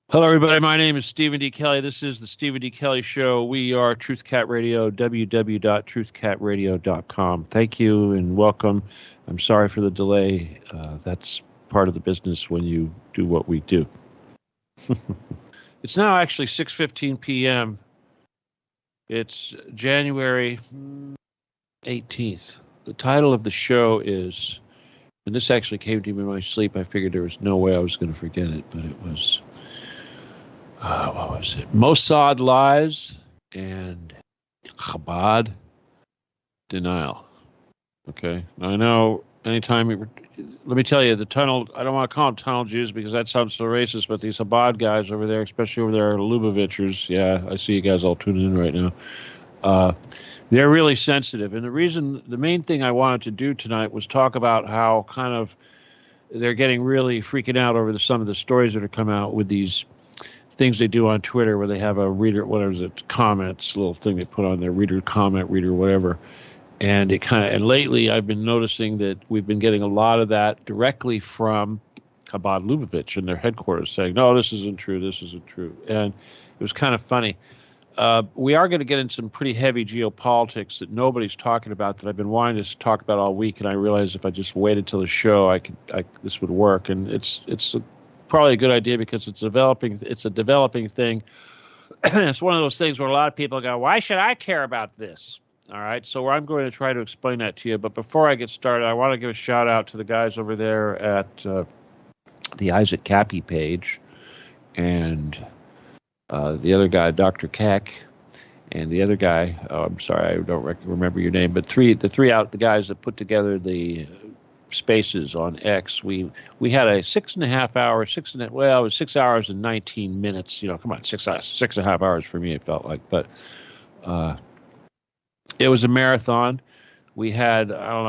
Hello, everybody. My name is Stephen D. Kelly. This is the Stephen D. Kelly Show. We are Truth Cat Radio, www.truthcatradio.com. Thank you and welcome. I'm sorry for the delay. That's part of the business when you do what we do. It's now actually 6:15 p.m. It's January 18th. The title of the show is, and this actually came to me in my sleep. I figured there was no way I was going to forget it, but it was... what was it? Mossad lies and Chabad denial. Okay. Now I know anytime let me tell you, the tunnel, I don't want to call them tunnel Jews because that sounds so racist, but these Chabad guys over there, especially over there, Lubovichers, yeah, I see you guys all tuning in right now. They're really sensitive. And the main thing I wanted to do tonight was talk about how kind of they're getting really freaking out over some of the stories that are coming out with these things they do on Twitter where they have a reader, whatever is it, comments, little thing they put on there, reader, comment, reader, whatever. And and lately I've been noticing that we've been getting a lot of that directly from Chabad Lubavitch and their headquarters saying, no, this isn't true, this isn't true. And it was kind of funny. We are going to get in some pretty heavy geopolitics that nobody's talking about that I've been wanting to talk about all week. And I realized if I just waited till the show, this would work. And it's probably a good idea because it's a developing thing. It's one of those things where a lot of people go, why should I care about this? All right, so I'm going to try to explain that to you. But before I get started, I want to give a shout out to the guys over there at the Isaac Cappy page and the other guy, Dr. Keck, and the other guy, I'm sorry, I don't remember your name, but the guys that put together the spaces on X. We had a 6.5 hours, it was 6 hours and 19 minutes. Come on, 6.5 hours for me, it felt like. But it was a marathon. We had, I don't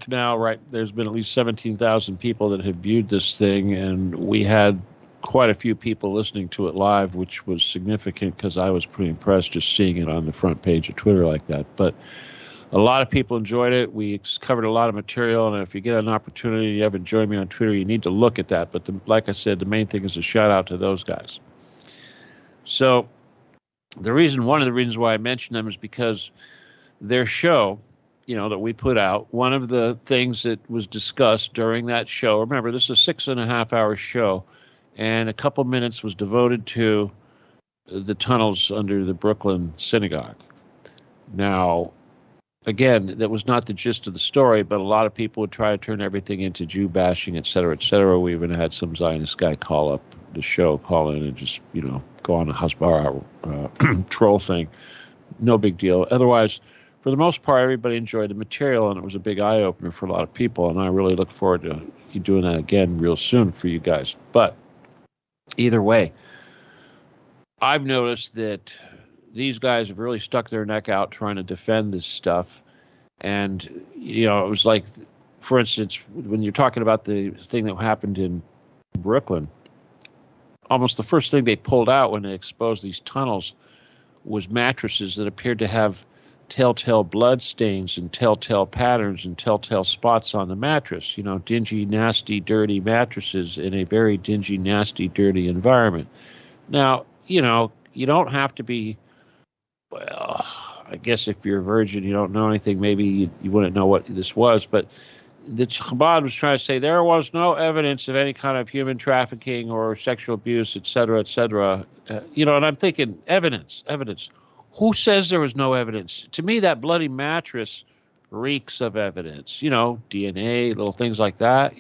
know, there's been at least 17,000 people that have viewed this thing, and we had quite a few people listening to it live, which was significant because I was pretty impressed just seeing it on the front page of Twitter like that. But a lot of people enjoyed it. We covered a lot of material, and if you get an opportunity, you haven't joined me on Twitter, you need to look at that. But like I said, the main thing is a shout out to those guys. So one of the reasons why I mentioned them is because their show, that we put out, one of the things that was discussed during that show, remember, this is a 6.5 hour show, and a couple minutes was devoted to the tunnels under the Brooklyn synagogue. Now, again, that was not the gist of the story, but a lot of people would try to turn everything into Jew bashing, et cetera, et cetera. We even had some Zionist guy call in and just, go on a Hasbara troll thing. No big deal. Otherwise, for the most part, everybody enjoyed the material, and it was a big eye-opener for a lot of people, and I really look forward to you doing that again real soon for you guys. But either way, I've noticed that these guys have really stuck their neck out trying to defend this stuff. And, it was like, for instance, when you're talking about the thing that happened in Brooklyn, almost the first thing they pulled out when they exposed these tunnels was mattresses that appeared to have telltale blood stains and telltale patterns and telltale spots on the mattress. Dingy, nasty, dirty mattresses in a very dingy, nasty, dirty environment. Now, you don't have to be... Well, I guess if you're a virgin, you don't know anything, maybe you wouldn't know what this was. But the Chabad was trying to say there was no evidence of any kind of human trafficking or sexual abuse, et cetera, et cetera. And I'm thinking, evidence. Who says there was no evidence? To me, that bloody mattress reeks of evidence. DNA, little things like that,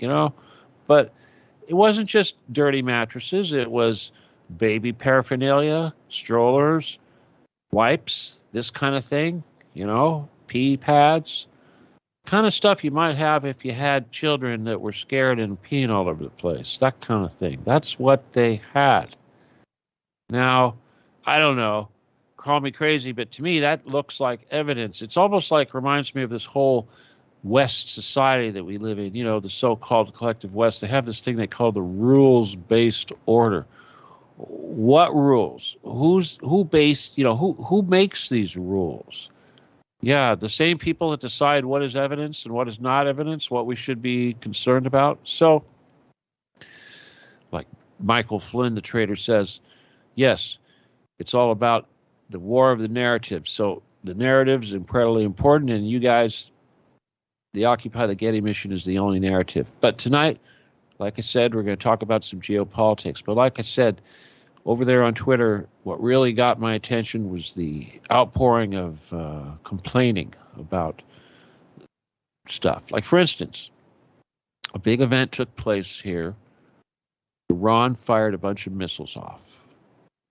But it wasn't just dirty mattresses. It was baby paraphernalia, strollers, wipes, this kind of thing, pee pads, kind of stuff you might have if you had children that were scared and peeing all over the place, that kind of thing. That's what they had. Now, I don't know, call me crazy, but to me, that looks like evidence. It's almost like reminds me of this whole West society that we live in, the so-called collective West. They have this thing they call the rules-based order. What rules? Who makes these rules? Yeah, the same people that decide what is evidence and what is not evidence, what we should be concerned about. So, like Michael Flynn, the traitor, says, yes, it's all about the war of the narrative. So the narrative is incredibly important, and you guys, the Occupy the Getty mission is the only narrative. But tonight, like I said, we're going to talk about some geopolitics. But like I said, over there on Twitter, what really got my attention was the outpouring of complaining about stuff. Like, for instance, a big event took place here. Iran fired a bunch of missiles off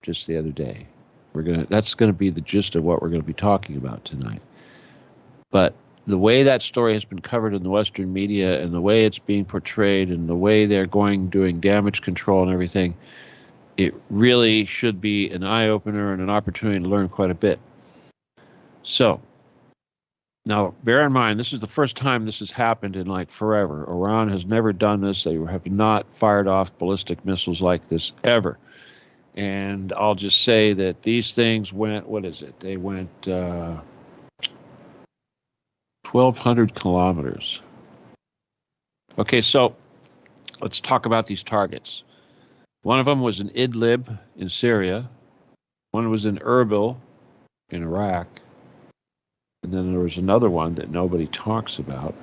just the other day. That's going to be the gist of what we're going to be talking about tonight. But the way that story has been covered in the Western media and the way it's being portrayed and the way they're doing damage control and everything, it really should be an eye-opener and an opportunity to learn quite a bit. So, now, bear in mind, this is the first time this has happened in like forever. Iran has never done this. They have not fired off ballistic missiles like this ever. And I'll just say that these things went, what is it? They went 1,200 kilometers. Okay, so let's talk about these targets. One of them was in Idlib in Syria. One was in Erbil in Iraq. And then there was another one that nobody talks about.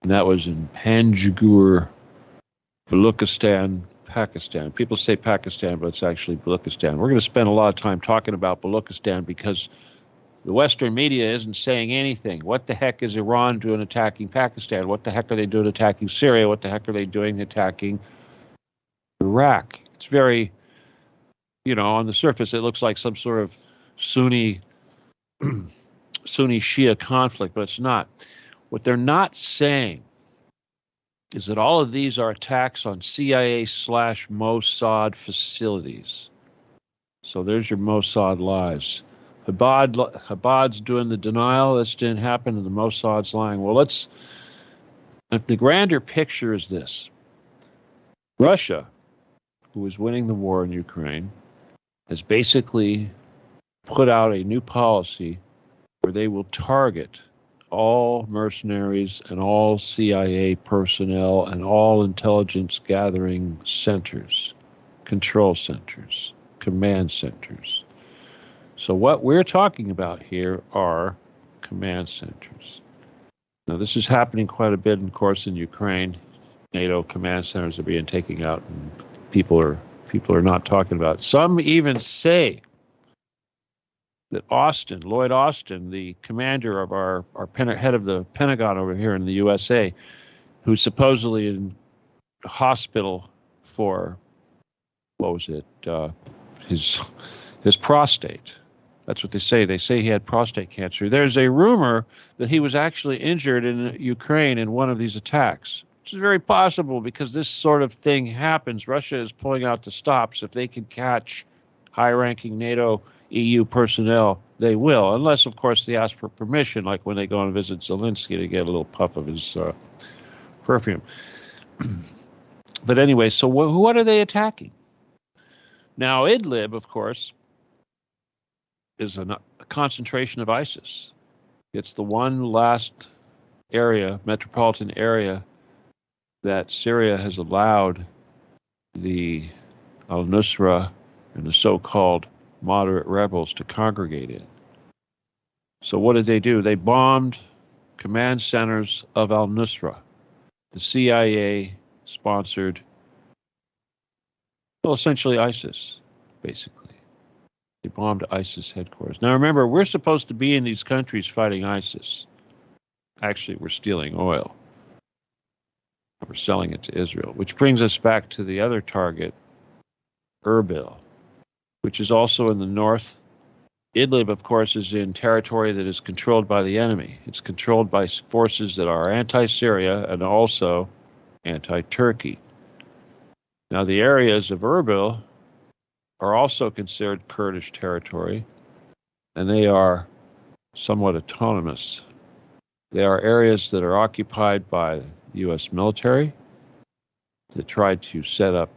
And that was in Panjgur, Baluchistan, Pakistan. People say Pakistan, but it's actually Baluchistan. We're going to spend a lot of time talking about Baluchistan because the Western media isn't saying anything. What the heck is Iran doing attacking Pakistan? What the heck are they doing attacking Syria? What the heck are they doing attacking Iraq? It's very, on the surface, it looks like some sort of Sunni Shia conflict, but it's not. What they're not saying is that all of these are attacks on CIA/Mossad facilities. So there's your Mossad lies. Chabad's doing the denial. This didn't happen, and the Mossad's lying. Well, the grander picture is this. Russia, who is winning the war in Ukraine, has basically put out a new policy where they will target all mercenaries and all CIA personnel and all intelligence gathering centers, control centers, command centers. So what we're talking about here are command centers. Now, this is happening quite a bit, of course, in Ukraine. NATO command centers are being taken out, and people are not talking about it. Some even say that Lloyd Austin, the commander of our head of the Pentagon over here in the USA, who's supposedly in hospital for, his prostate. That's what they say. They say he had prostate cancer. There's a rumor that he was actually injured in Ukraine in one of these attacks, which is very possible because this sort of thing happens. Russia is pulling out the stops. If they can catch high-ranking NATO EU personnel, they will, unless, of course, they ask for permission, like when they go and visit Zelensky to get a little puff of his perfume. But anyway, so what are they attacking? Now, Idlib, of course, is a concentration of ISIS. It's the one last metropolitan area, that Syria has allowed the al-Nusra and the so-called moderate rebels to congregate in. So what did they do? They bombed command centers of al-Nusra, the CIA-sponsored, essentially ISIS, basically. They bombed ISIS headquarters. Now remember, we're supposed to be in these countries fighting ISIS. Actually, we're stealing oil. We're selling it to Israel, which brings us back to the other target, Erbil, which is also in the north. Idlib, of course, is in territory that is controlled by the enemy. It's controlled by forces that are anti-Syria and also anti-Turkey. Now, the areas of Erbil are also considered Kurdish territory, and they are somewhat autonomous. They are areas that are occupied by the U.S. military that tried to set up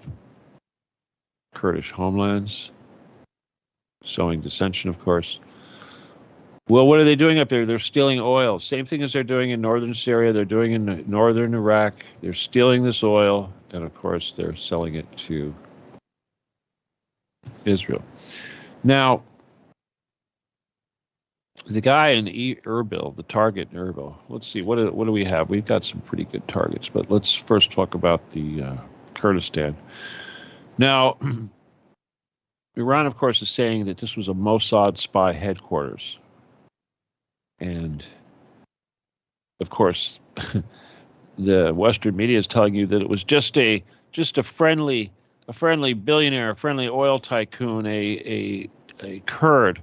Kurdish homelands, sowing dissension, of course. Well, what are they doing up there? They're stealing oil. Same thing as they're doing in northern Syria. They're doing in northern Iraq. They're stealing this oil, and of course, they're selling it to Israel. Now, the guy in Erbil, the target in Erbil, let's see, what do we have? We've got some pretty good targets, but let's first talk about the Kurdistan. Now, Iran, of course, is saying that this was a Mossad spy headquarters. And, of course, the Western media is telling you that it was just a friendly billionaire, a friendly oil tycoon, a Kurd,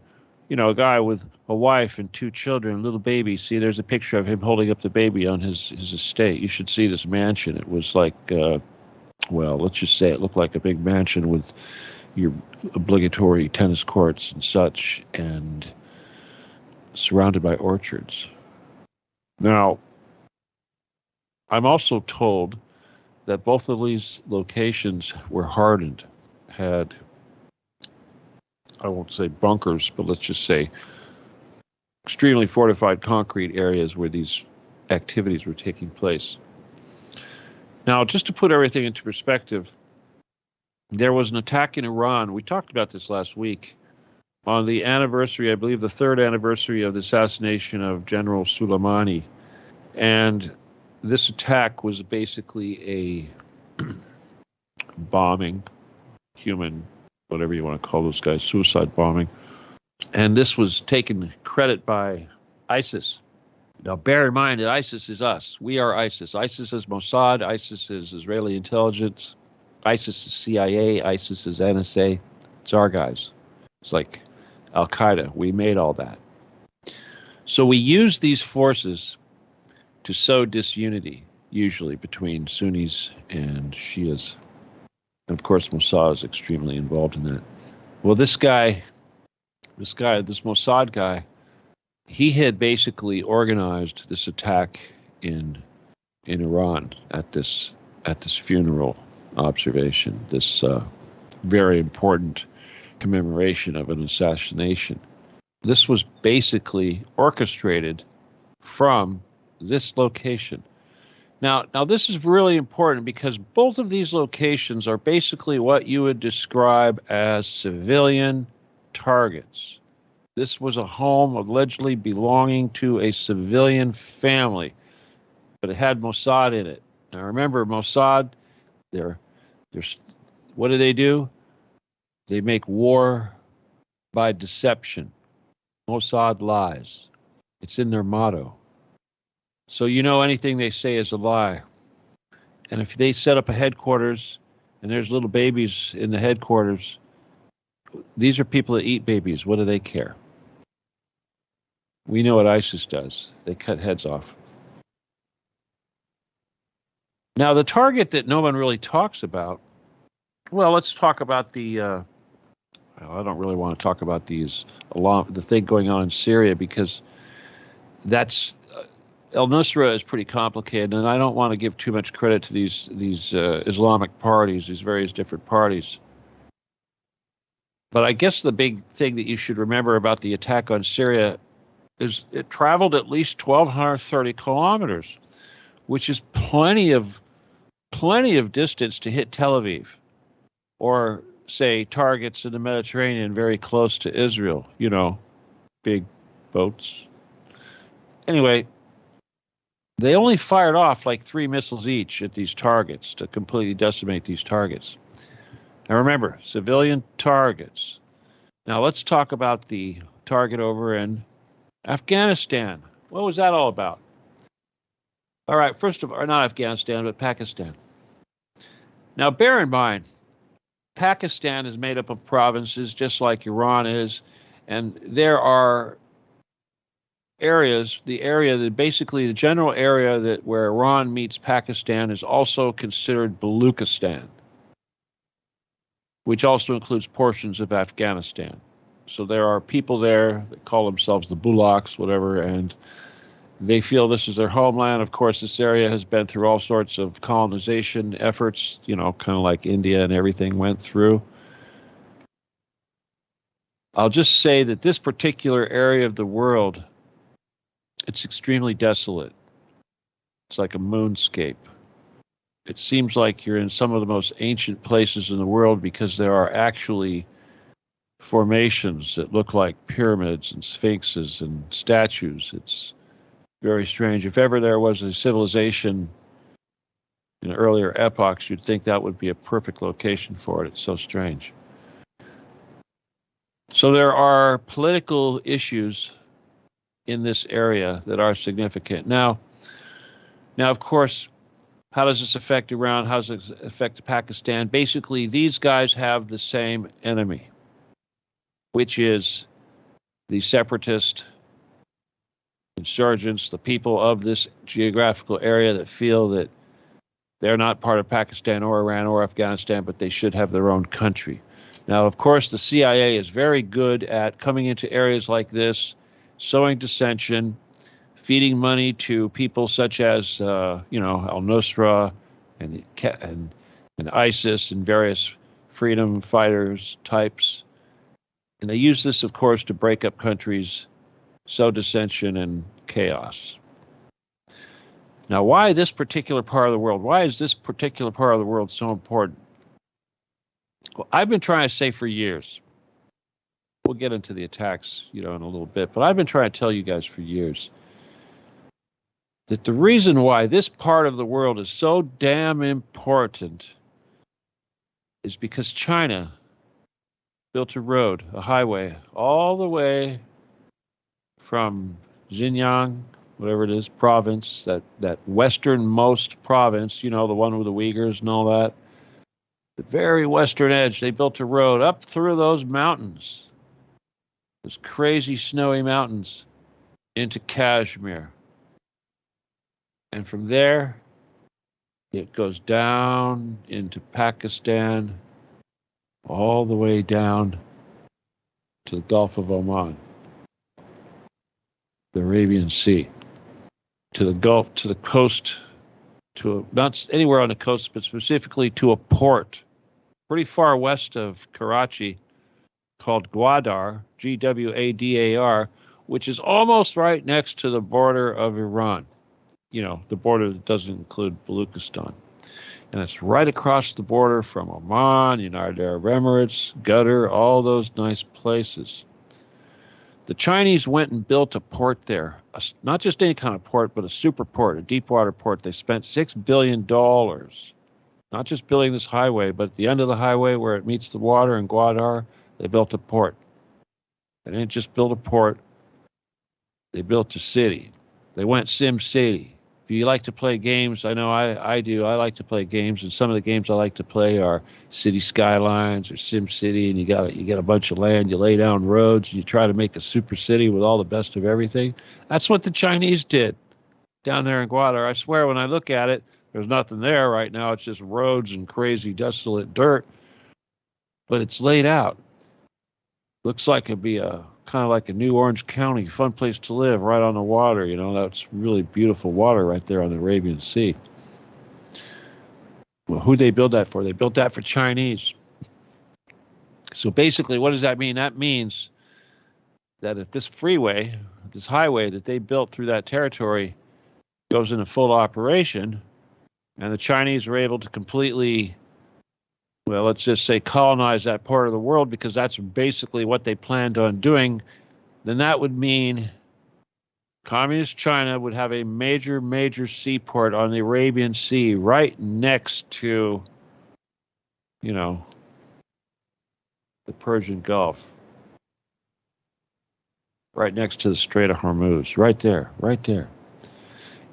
a guy with a wife and 2 children, a little baby. See, there's a picture of him holding up the baby on his estate. You should see this mansion. It was like, well, let's just say it looked like a big mansion with your obligatory tennis courts and such, and surrounded by orchards. Now, I'm also told that both of these locations were hardened, had, I won't say bunkers, but let's just say extremely fortified concrete areas where these activities were taking place. Now, just to put everything into perspective, there was an attack in Iran. We talked about this last week on the anniversary, I believe the 3rd anniversary of the assassination of General Soleimani. And this attack was basically a bombing, human, whatever you want to call those guys, suicide bombing. And this was taken credit by ISIS. Now, bear in mind that ISIS is us. We are ISIS. ISIS is Mossad. ISIS is Israeli intelligence. ISIS is CIA. ISIS is NSA. It's our guys. It's like Al-Qaeda. We made all that. So we use these forces to sow disunity, usually between Sunnis and Shias. And of course, Mossad is extremely involved in that. Well, this Mossad guy, he had basically organized this attack in Iran at this funeral observation, this very important commemoration of an assassination. This was basically orchestrated from this location. Now this is really important because both of these locations are basically what you would describe as civilian targets. This was a home allegedly belonging to a civilian family, but it had Mossad in it. Now remember, Mossad, they're what do? They make war by deception. Mossad lies. It's in their motto. So anything they say is a lie. And if they set up a headquarters and there's little babies in the headquarters, these are people that eat babies. What do they care? We know what ISIS does. They cut heads off. Now, the target that no one really talks about, well, let's talk about I don't really want to talk about the thing going on in Syria, because that's al-Nusra is pretty complicated, and I don't want to give too much credit to these Islamic parties, these various different parties. But I guess the big thing that you should remember about the attack on Syria is it traveled at least 1,230 kilometers, which is plenty of distance to hit Tel Aviv, or say targets in the Mediterranean very close to Israel. Big boats. Anyway, they only fired off like 3 missiles each at these targets to completely decimate these targets. Now remember, civilian targets. Now let's talk about the target over in Afghanistan. What was that all about? All right, first of all, not Afghanistan, but Pakistan. Now bear in mind, Pakistan is made up of provinces just like Iran is, and there are areas, the general area where Iran meets Pakistan is also considered Baluchistan, which also includes portions of Afghanistan. So there are people there that call themselves the Bulaks, whatever, and they feel this is their homeland. Of course, this area has been through all sorts of colonization efforts, kind of like India and everything went through. I'll just say that this particular area of the world, it's extremely desolate. It's like a moonscape. It seems like you're in some of the most ancient places in the world, because there are actually formations that look like pyramids and sphinxes and statues. It's very strange. If ever there was a civilization in earlier epochs, you'd think that would be a perfect location for it. It's so strange. So there are political issues in this area that are significant. Now, of course, how does this affect Iran? How does it affect Pakistan? Basically, these guys have the same enemy, which is the separatist insurgents, the people of this geographical area that feel that they're not part of Pakistan or Iran or Afghanistan, but they should have their own country. Now, of course, the CIA is very good at coming into areas like this, sowing dissension, feeding money to people such as, al-Nusra and ISIS and various freedom fighters types. And they use this, of course, to break up countries, sow dissension and chaos. Now, why this particular part of the world? Why is this particular part of the world so important? Well, I've been trying to say for years. We'll get into the attacks, in a little bit, but I've been trying to tell you guys for years that the reason why this part of the world is so damn important is because China built a road, a highway, all the way from Xinjiang, whatever it is, province, that westernmost province, the one with the Uyghurs and all that, the very western edge. They built a road up through those mountains, those crazy snowy mountains, into Kashmir. And from there, it goes down into Pakistan, all the way down to the Gulf of Oman, the Arabian Sea, to the Gulf, to the coast, not anywhere on the coast, but specifically to a port pretty far west of Karachi called Gwadar, Gwadar, which is almost right next to the border of Iran. The border that doesn't include Baluchistan. And it's right across the border from Oman, United Arab Emirates, Qatar, all those nice places. The Chinese went and built a port there, not just any kind of port, but a super port, a deep water port. They spent $6 billion, not just building this highway, but at the end of the highway where it meets the water in Gwadar, they built a port. They didn't just build a port, they built a city. They went Sim City. If you like to play games, I know I do. I like to play games, and some of the games I like to play are City Skylines or Sim City, and you get a bunch of land, you lay down roads, and you try to make a super city with all the best of everything. That's what the Chinese did down there in Gwadar. I swear, when I look at it, there's nothing there right now. It's just roads and crazy, desolate dirt, but it's laid out. Looks like it'd be kind of like a New Orange County, fun place to live, right on the water. That's really beautiful water right there on the Arabian Sea. Well, who'd they build that for? They built that for Chinese. So basically, what does that mean? That means that if this freeway, this highway that they built through that territory goes into full operation, and the Chinese are able to completely, well, let's just say colonize that part of the world, because that's basically what they planned on doing, then that would mean Communist China would have a major, major seaport on the Arabian Sea right next to, the Persian Gulf, right next to the Strait of Hormuz, right there.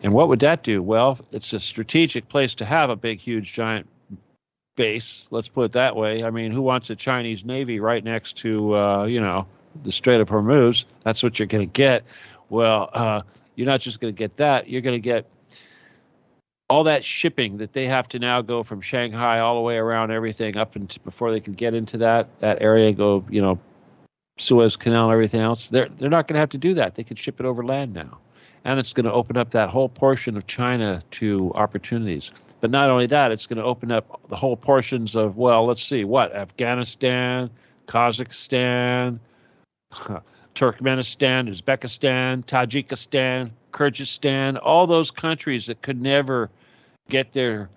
And what would that do? Well, it's a strategic place to have a big, huge, giant base, let's put it that way. I mean, who wants a Chinese Navy right next to, the Strait of Hormuz? That's what you're going to get. Well, you're not just going to get that. You're going to get all that shipping that they have to now go from Shanghai all the way around everything up into, before they can get into that area, go, Suez Canal and everything else. They're not going to have to do that. They can ship it over land now. And it's going to open up that whole portion of China to opportunities. But not only that, it's going to open up the whole portions of, well, let's see, Afghanistan, Kazakhstan, Turkmenistan, Uzbekistan, Tajikistan, Kyrgyzstan, all those countries that could never get their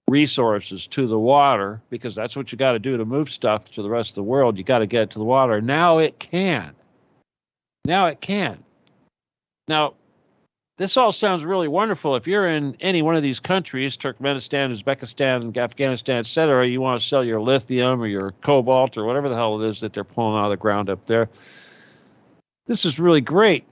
resources to the water, because that's what you got to do to move stuff to the rest of the world. You got to get it to the water. Now it can. Now it can. Now, this all sounds really wonderful. If you're in any one of these countries, Turkmenistan, Uzbekistan, Afghanistan, etc., you want to sell your lithium or your cobalt or whatever the hell it is that they're pulling out of the ground up there. This is really great.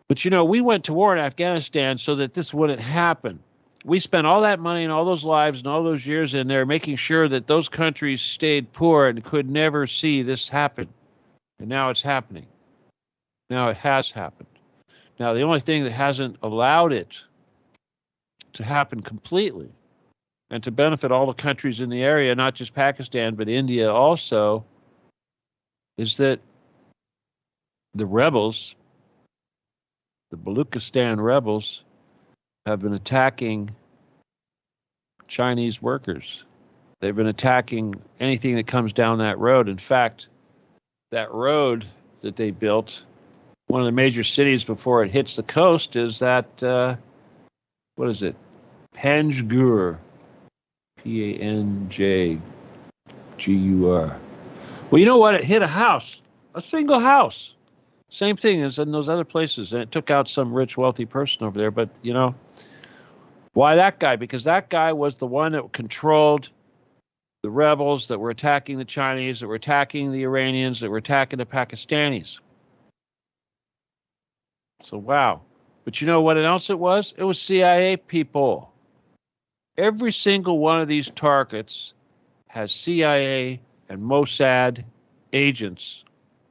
But, we went to war in Afghanistan so that this wouldn't happen. We spent all that money and all those lives and all those years in there making sure that those countries stayed poor and could never see this happen. And now it's happening. Now it has happened. Now, the only thing that hasn't allowed it to happen completely and to benefit all the countries in the area, not just Pakistan, but India also, is that the rebels, the Baluchistan rebels, have been attacking Chinese workers. They've been attacking anything that comes down that road. In fact, that road that they built, one of the major cities before it hits the coast, is that, what is it? Panjgur. Panjgur. Well, you know what? It hit a house, a single house. Same thing as in those other places. And it took out some rich, wealthy person over there. But, why that guy? Because that guy was the one that controlled the rebels that were attacking the Chinese, that were attacking the Iranians, that were attacking the Pakistanis. So, wow. But you know what else it was? It was CIA people. Every single one of these targets has CIA and Mossad agents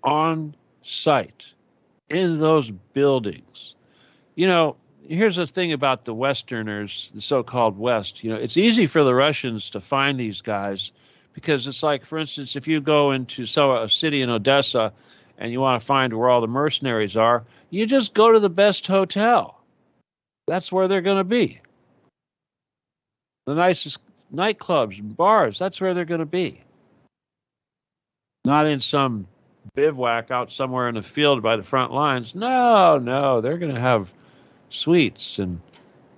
on site in those buildings. Here's the thing about the Westerners, the so-called West. It's easy for the Russians to find these guys because it's like, for instance, if you go into a city in Odessa and you want to find where all the mercenaries are, you just go to the best hotel. That's where they're going to be. The nicest nightclubs and bars, that's where they're going to be. Not in some bivouac out somewhere in the field by the front lines. No, they're going to have suites and,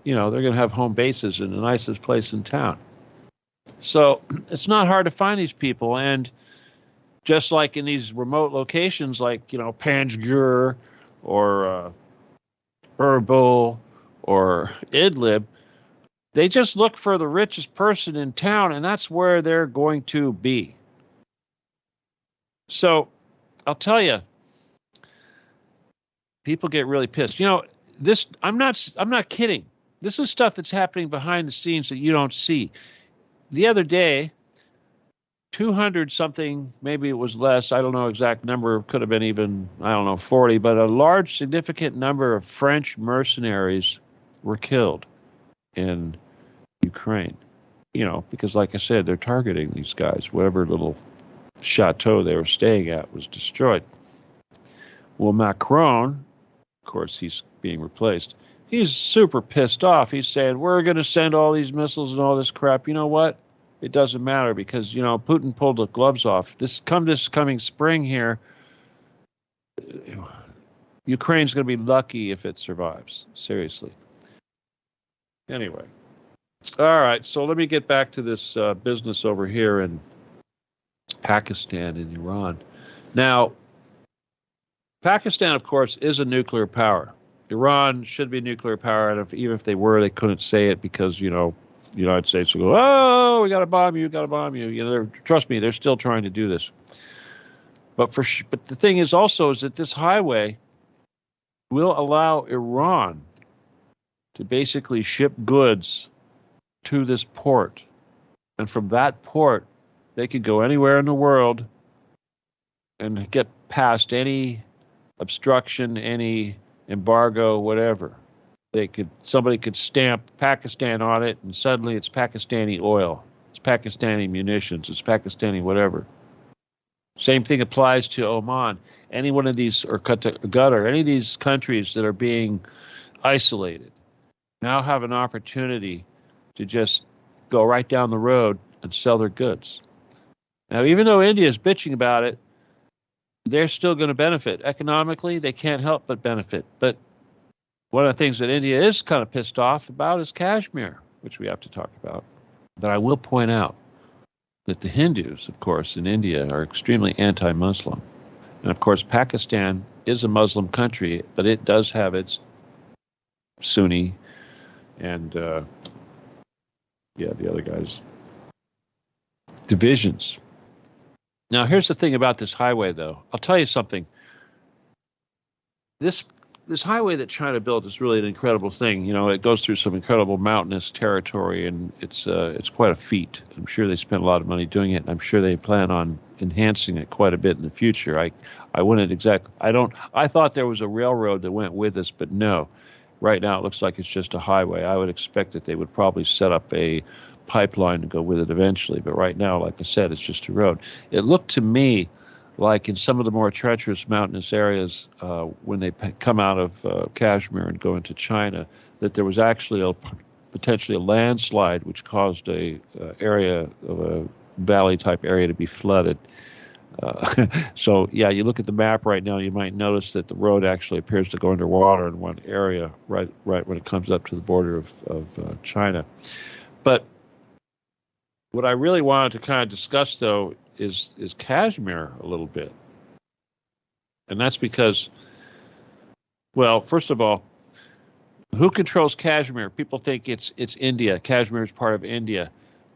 they're going to have home bases in the nicest place in town. So it's not hard to find these people. And just like in these remote locations like, Panjgur or Erbil or Idlib, they just look for the richest person in town, and that's where they're going to be. So I'll tell you, people get really pissed. This, I'm not kidding. This is stuff that's happening behind the scenes that you don't see. The other day, 200 something, maybe it was less, I don't know exact number, could have been even, 40, but a large significant number of French mercenaries were killed in Ukraine. Because like I said, they're targeting these guys. Whatever little chateau they were staying at was destroyed. Well, Macron, of course, he's being replaced. He's super pissed off. He's saying, we're going to send all these missiles and all this crap. You know what? It doesn't matter because, Putin pulled the gloves off. This coming spring here, Ukraine's going to be lucky if it survives. Seriously. Anyway. All right. So let me get back to this business over here in Pakistan and Iran. Now, Pakistan, of course, is a nuclear power. Iran should be nuclear power, and even if they were, they couldn't say it because, the United States will go, oh, we got to bomb you, trust me, they're still trying to do this. But the thing is also is that this highway will allow Iran to basically ship goods to this port. And from that port, they could go anywhere in the world and get past any obstruction, any embargo, whatever. Somebody could stamp Pakistan on it, and suddenly it's Pakistani oil, it's Pakistani munitions, it's Pakistani whatever. Same thing applies to Oman. Any one of these, or Qatar, any of these countries that are being isolated now have an opportunity to just go right down the road and sell their goods. Now, even though India is bitching about it, they're still going to benefit. Economically, they can't help but benefit. But one of the things that India is kind of pissed off about is Kashmir. which we have to talk about. But I will point out that the Hindus, of course, in India are extremely anti-Muslim. And of course, Pakistan is a Muslim country, but it does have its Sunni and, the other guys, divisions. Now, here's the thing about this highway, though. I'll tell you something. This highway that China built is really an incredible thing. You know, it goes through some incredible mountainous territory, and it's quite a feat. I'm sure they spent a lot of money doing it, and I'm sure they plan on enhancing it quite a bit in the future. I wouldn't exactly. I thought there was a railroad that went with this, but no. Right now, it looks like it's just a highway. I would expect that they would probably set up a pipeline to go with it eventually. But right now, like I said, it's just a road. It looked to me like in some of the more treacherous mountainous areas, when they come out of Kashmir and go into China, that there was actually potentially a landslide which caused a area of a valley type area to be flooded. So yeah, you look at the map right now, you might notice that the road actually appears to go underwater in one area right when it comes up to the border of China. But what I really wanted to kind of discuss, though, is Kashmir a little bit. And that's because, well, first of all, who controls Kashmir? People think it's India. Kashmir is part of India.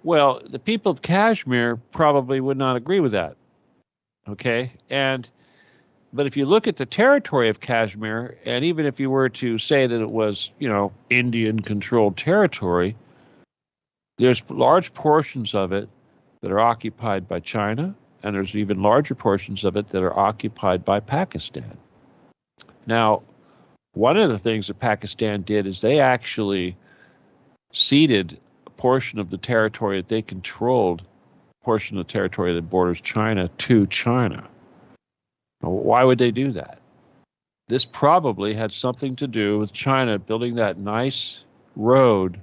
Well, the people of Kashmir probably would not agree with that. Okay? But if you look at the territory of Kashmir, and even if you were to say that it was, Indian-controlled territory, there's large portions of it that are occupied by China, and there's even larger portions of it that are occupied by Pakistan. Now, one of the things that Pakistan did is they actually ceded a portion of the territory that they controlled, a portion of the territory that borders China, to China. Now, why would they do that? This probably had something to do with China building that nice road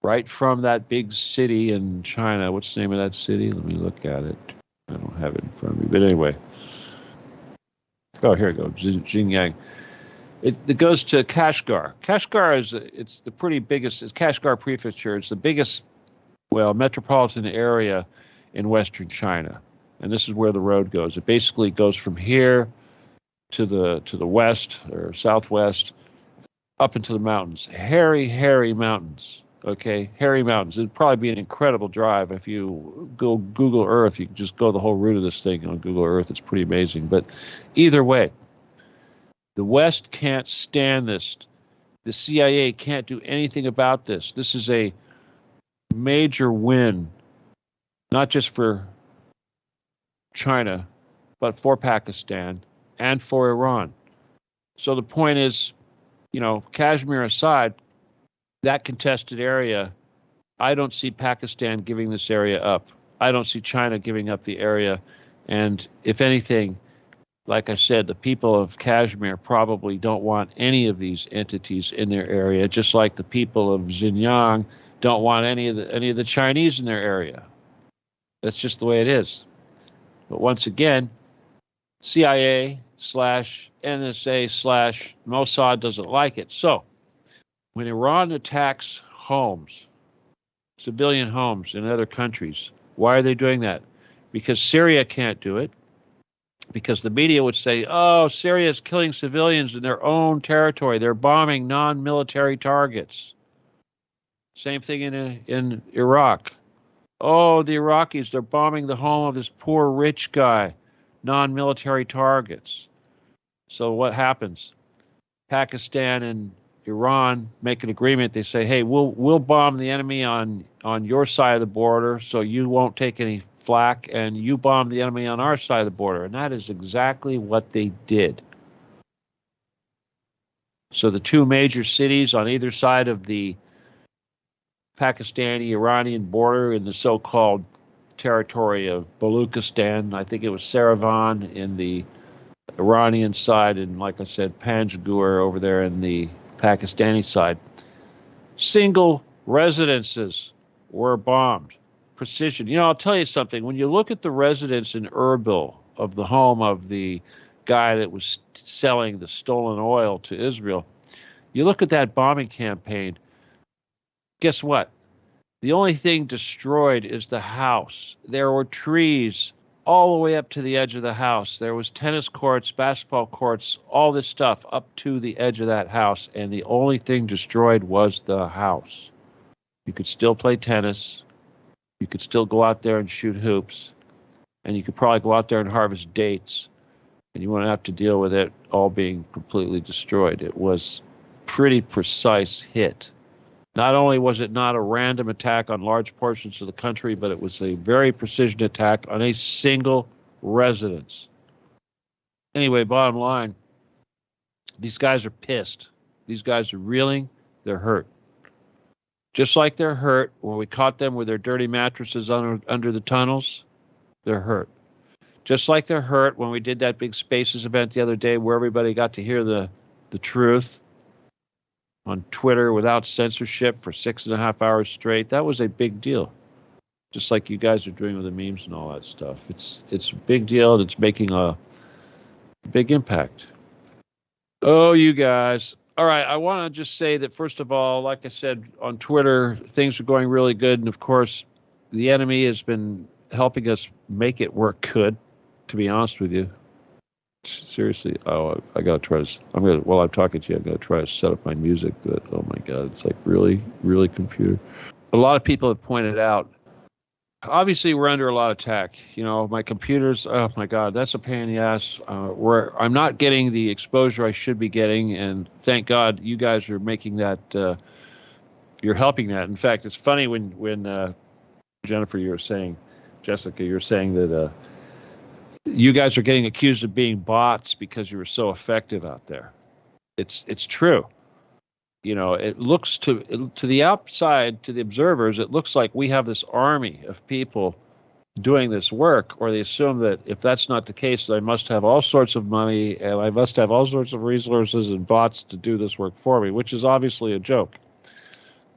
right from that big city in China. What's the name of that city? Let me look at it. I don't have it in front of me. But anyway. Oh, here we go. Xinjiang. It goes to Kashgar. Kashgar it's the pretty biggest, it's Kashgar Prefecture. It's the biggest, metropolitan area in western China. And this is where the road goes. It basically goes from here to the west or southwest up into the mountains. Hairy mountains. Okay, hairy mountains. It'd probably be an incredible drive if you go Google Earth. You can just go the whole route of this thing on Google Earth. It's pretty amazing. But either way, the West can't stand this. The CIA can't do anything about this. This is a major win, not just for China, but for Pakistan and for Iran. So the point is, Kashmir aside, that contested area, I don't see Pakistan giving this area up. I don't see China giving up the area. And if anything, like I said, the people of Kashmir probably don't want any of these entities in their area, just like the people of Xinjiang don't want any of the Chinese in their area. That's just the way it is. But once again, CIA/NSA/ Mossad doesn't like it. So when Iran attacks homes, civilian homes in other countries, why are they doing that? Because Syria can't do it. Because the media would say, oh, Syria is killing civilians in their own territory. They're bombing non-military targets. Same thing in Iraq. Oh, the Iraqis, they're bombing the home of this poor rich guy. Non-military targets. So what happens? Pakistan and Iran make an agreement. They say, hey, we'll bomb the enemy on your side of the border so you won't take any flack, and you bomb the enemy on our side of the border. And that is exactly what they did. So the two major cities on either side of the Pakistani-Iranian border in the so-called territory of Baluchistan, I think it was Saravan in the Iranian side, and like I said, Panjgur over there in the Pakistani side. Single residences were bombed. Precision. I'll tell you something. When you look at the residence in Erbil of the home of the guy that was selling the stolen oil to Israel, you look at that bombing campaign, Guess what? The only thing destroyed is the house. There were trees all the way up to the edge of the house. There was tennis courts, basketball courts, all this stuff up to the edge of that house, and the only thing destroyed was the house. You could still play tennis. You could still go out there and shoot hoops, and you could probably go out there and harvest dates, and you wouldn't have to deal with it all being completely destroyed. It was pretty precise hit. Not only was it not a random attack on large portions of the country, but it was a very precision attack on a single residence. Anyway, bottom line, these guys are pissed. These guys are reeling. They're hurt. Just like they're hurt when we caught them with their dirty mattresses under the tunnels, they're hurt. Just like they're hurt when we did that big Spaces event the other day where everybody got to hear the truth on Twitter without censorship for 6.5 hours straight. That was a big deal. Just like you guys are doing with the memes and all that stuff. It's a big deal, and it's making a big impact. Oh, you guys. All right, I want to just say that, first of all, like I said, on Twitter, things are going really good. And, of course, the enemy has been helping us make it work good, to be honest with you. Seriously, I gotta try to. While I'm talking to you, I'm gonna try to set up my music. But oh my God, it's like really, really computer. A lot of people have pointed out. Obviously, we're under a lot of attack. You know, my computers. Oh my God, that's a pain in the ass. I'm not getting the exposure I should be getting, and thank God you guys are making that. You're helping that. In fact, it's funny when Jennifer, Jessica, you're saying that. You guys are getting accused of being bots because you were so effective out there. It's true. You know, it looks to the outside, to the observers, it looks like we have this army of people doing this work, or they assume that if that's not the case, I must have all sorts of money and I must have all sorts of resources and bots to do this work for me, which is obviously a joke.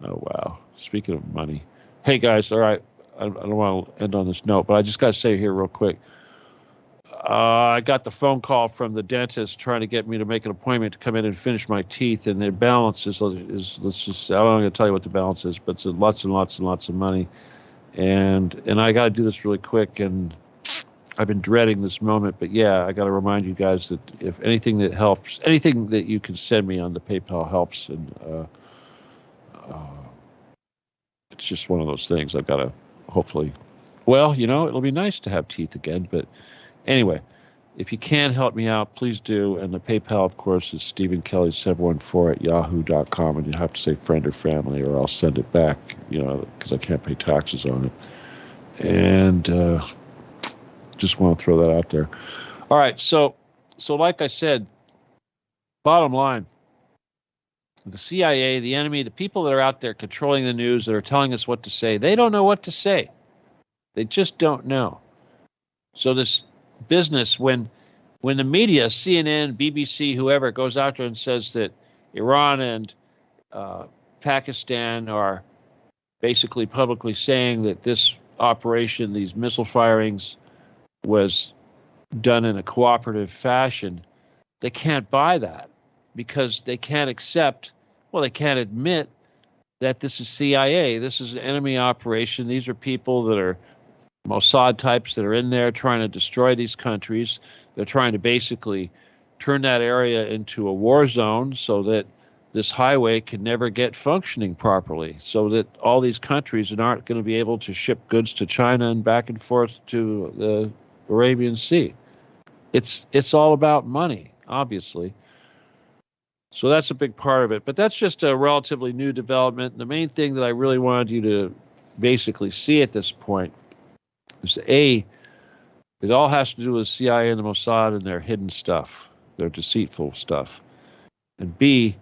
Oh, wow. Speaking of money. Hey, guys, all right. I don't want to end on this note, but I just got to say here real quick. I got the phone call from the dentist trying to get me to make an appointment to come in and finish my teeth, and their balance is let's just, I'm not going to tell you what the balance is, but it's lots and lots and lots of money. And I got to do this really quick, and I've been dreading this moment, but yeah, I got to remind you guys that if anything that helps, anything that you can send me on the PayPal helps, and it's just one of those things. I've got to hopefully, well, you know, it'll be nice to have teeth again, but anyway, if you can help me out, please do. And the PayPal, of course, is StephenKelly714@yahoo.com. And you have to say friend or family, or I'll send it back, you know, because I can't pay taxes on it. And just want to throw that out there. All right, so like I said, bottom line, the CIA, the enemy, the people that are out there controlling the news, that are telling us what to say, they don't know what to say. They just don't know. So this business, when the media, CNN, BBC, whoever, goes out there and says that Iran and Pakistan are basically publicly saying that this operation, these missile firings, was done in a cooperative fashion, they can't buy that because they can't admit that this is CIA. This is an enemy operation. These are people that are Mossad types that are in there trying to destroy these countries. They're trying to basically turn that area into a war zone so that this highway can never get functioning properly, so that all these countries aren't going to be able to ship goods to China and back and forth to the Arabian Sea. It's all about money, obviously. So that's a big part of it. But that's just a relatively new development. The main thing that I really wanted you to basically see at this point is A, it all has to do with CIA and the Mossad and their hidden stuff, their deceitful stuff. And B,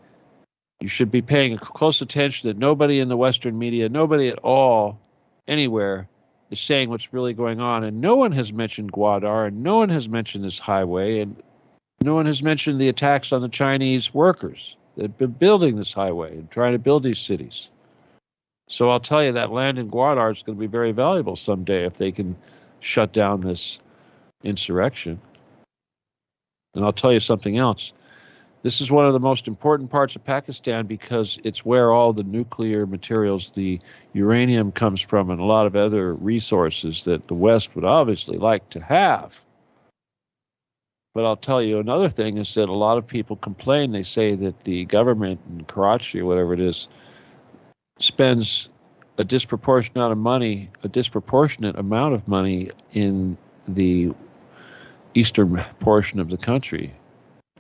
you should be paying close attention that nobody in the Western media, nobody at all, anywhere, is saying what's really going on. And no one has mentioned Gwadar, and no one has mentioned this highway, and no one has mentioned the attacks on the Chinese workers that have been building this highway and trying to build these cities. So I'll tell you, that land in Gwadar is going to be very valuable someday if they can shut down this insurrection. And I'll tell you something else. This is one of the most important parts of Pakistan because it's where all the nuclear materials, the uranium comes from, and a lot of other resources that the West would obviously like to have. But I'll tell you another thing is that a lot of people complain. They say that the government in Karachi or whatever it is spends a disproportionate amount of money in the eastern portion of the country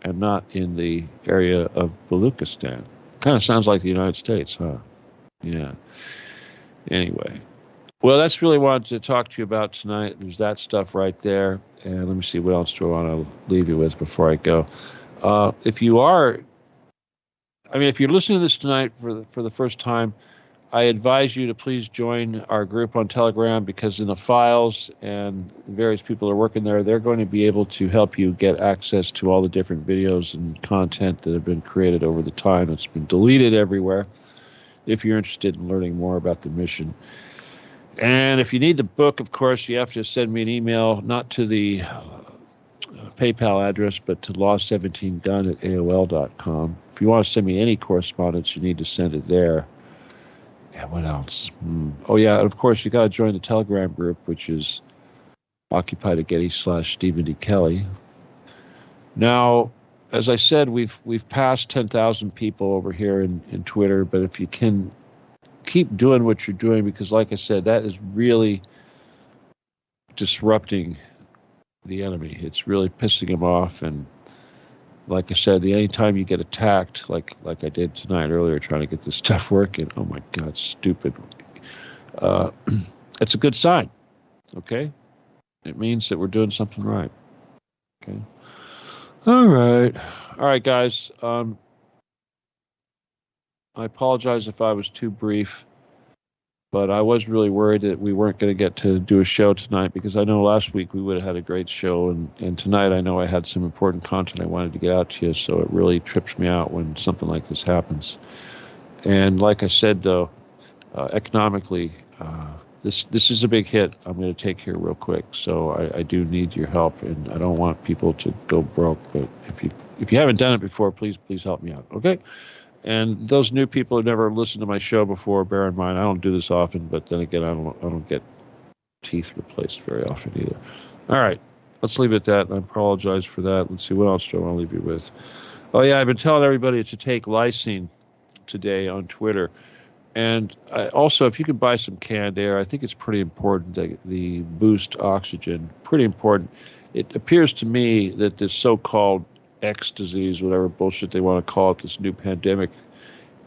and not in the area of Baluchistan. Kind of sounds like the United States, huh? Yeah. Anyway. Well, that's really what I wanted to talk to you about tonight. There's that stuff right there. And let me see, what else do I want to leave you with before I go? If you're listening to this tonight for the first time, I advise you to please join our group on Telegram, because in the files and the various people that are working there, they're going to be able to help you get access to all the different videos and content that have been created over the time. It's been deleted everywhere if you're interested in learning more about the mission. And if you need the book, of course, you have to send me an email, not to the PayPal address, but to law17gun@aol.com. If you want to send me any correspondence, you need to send it there. Yeah, what else? Oh, yeah, of course, you got to join the Telegram group, which is Occupy/Stephen D. Kelly. Now, as I said, we've passed 10,000 people over here in Twitter, but if you can keep doing what you're doing, because like I said, that is really disrupting the enemy. It's really pissing him off. And like I said, anytime you get attacked, like I did tonight earlier, trying to get this stuff working, oh my God, stupid. It's a good sign, okay? It means that we're doing something right, okay? All right, guys. I apologize if I was too brief, but I was really worried that we weren't going to get to do a show tonight, because I know last week we would have had a great show, and tonight I know I had some important content I wanted to get out to you, so it really trips me out when something like this happens. And like I said, though, economically, this is a big hit I'm going to take here real quick, so I do need your help, and I don't want people to go broke, but if you haven't done it before, please help me out, okay? And those new people who never listened to my show before, bear in mind, I don't do this often, but then again, I don't get teeth replaced very often either. All right, let's leave it at that. I apologize for that. Let's see, what else do I want to leave you with? Oh, yeah, I've been telling everybody to take lysine today on Twitter. And also, if you could buy some canned air, I think it's pretty important, the boost oxygen, pretty important. It appears to me that this so-called X disease, whatever bullshit they want to call it, this new pandemic,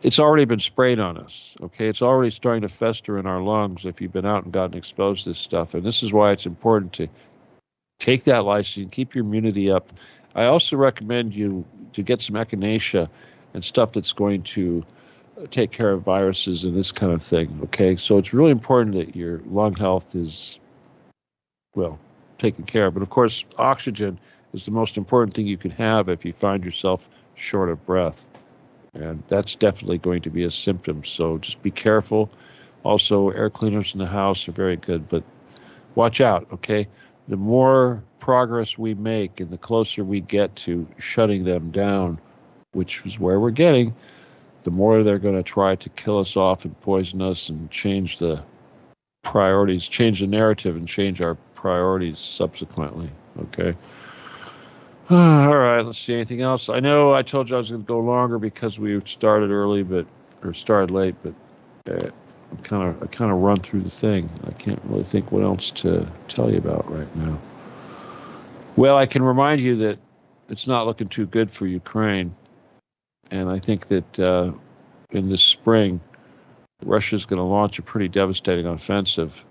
it's already been sprayed on us, okay? It's already starting to fester in our lungs if you've been out and gotten exposed to this stuff. And this is why it's important to take that lysine, keep your immunity up. I also recommend you to get some echinacea and stuff that's going to take care of viruses and this kind of thing, okay? So it's really important that your lung health is, well, taken care of. But of course, oxygen is the most important thing you can have if you find yourself short of breath. And that's definitely going to be a symptom. So just be careful. Also, air cleaners in the house are very good, but watch out, okay? The more progress we make and the closer we get to shutting them down, which is where we're getting, the more they're going to try to kill us off and poison us and change the priorities, change the narrative and change our priorities subsequently, okay? All right, let's see, anything else? I know I told you I was going to go longer because we started late, but I kind of run through the thing. I can't really think what else to tell you about right now. Well, I can remind you that it's not looking too good for Ukraine, and I think that in this spring, Russia's going to launch a pretty devastating offensive,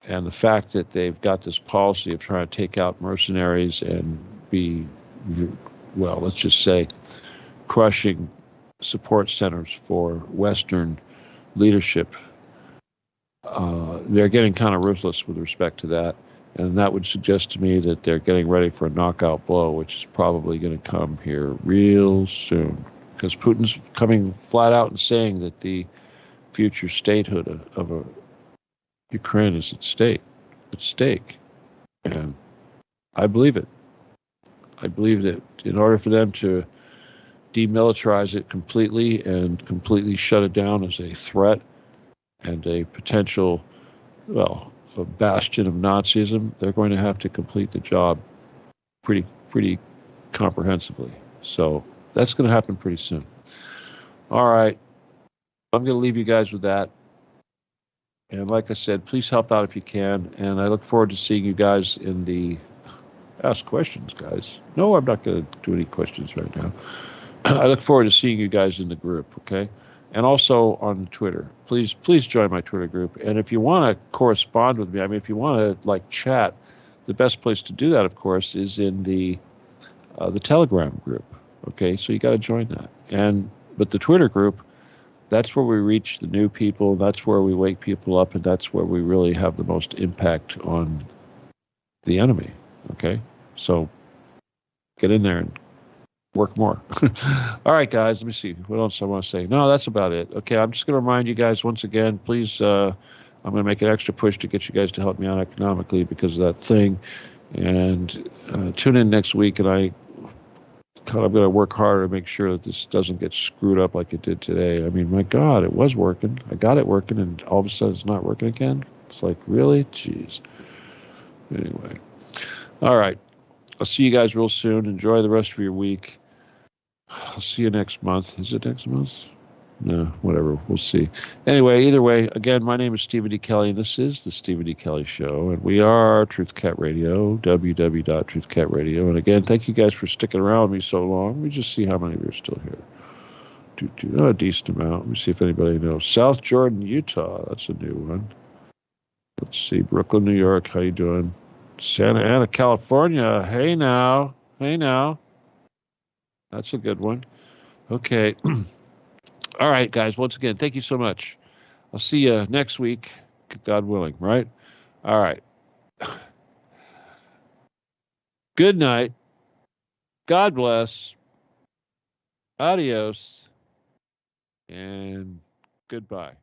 and the fact that they've got this policy of trying to take out mercenaries and be, well, let's just say, crushing support centers for Western leadership. They're getting kind of ruthless with respect to that, and that would suggest to me that they're getting ready for a knockout blow, which is probably going to come here real soon, because Putin's coming flat out and saying that the future statehood of Ukraine is at stake, and I believe it. I believe that in order for them to demilitarize it completely and completely shut it down as a threat and a potential, well, a bastion of Nazism, they're going to have to complete the job pretty comprehensively. So that's going to happen pretty soon. All right. I'm going to leave you guys with that. And like I said, please help out if you can. And I look forward to seeing you guys in the Ask Questions, guys. No, I'm not going to do any questions right now. I look forward to seeing you guys in the group, okay? And also on Twitter. Please join my Twitter group. And if you want to correspond with me, I mean, if you want to like chat, the best place to do that, of course, is in the Telegram group. Okay, so you got to join that. But the Twitter group, that's where we reach the new people. That's where we wake people up, and that's where we really have the most impact on the enemy. Okay, so get in there and work more. All right, guys, let me see. What else I want to say? No, that's about it. Okay, I'm just going to remind you guys once again, please, I'm going to make an extra push to get you guys to help me out economically because of that thing. And tune in next week, and I'm going to work harder to make sure that this doesn't get screwed up like it did today. I mean, my God, it was working. I got it working, and all of a sudden it's not working again. It's like, really? Jeez. Anyway. All right. I'll see you guys real soon. Enjoy the rest of your week. I'll see you next month. Is it next month? No, whatever. We'll see. Anyway, either way, again, my name is Stephen D. Kelly, and this is the Stephen D. Kelly Show, and we are Truth Cat Radio, www.truthcatradio. And again, thank you guys for sticking around with me so long. Let me just see how many of you are still here. A decent amount. Let me see if anybody knows. South Jordan, Utah. That's a new one. Let's see. Brooklyn, New York. How you doing? Santa Ana, California. Hey now. That's a good one. Okay. All right, guys. Once again, thank you so much. I'll see you next week, God willing, right? All right. Good night. God bless. Adios. And goodbye.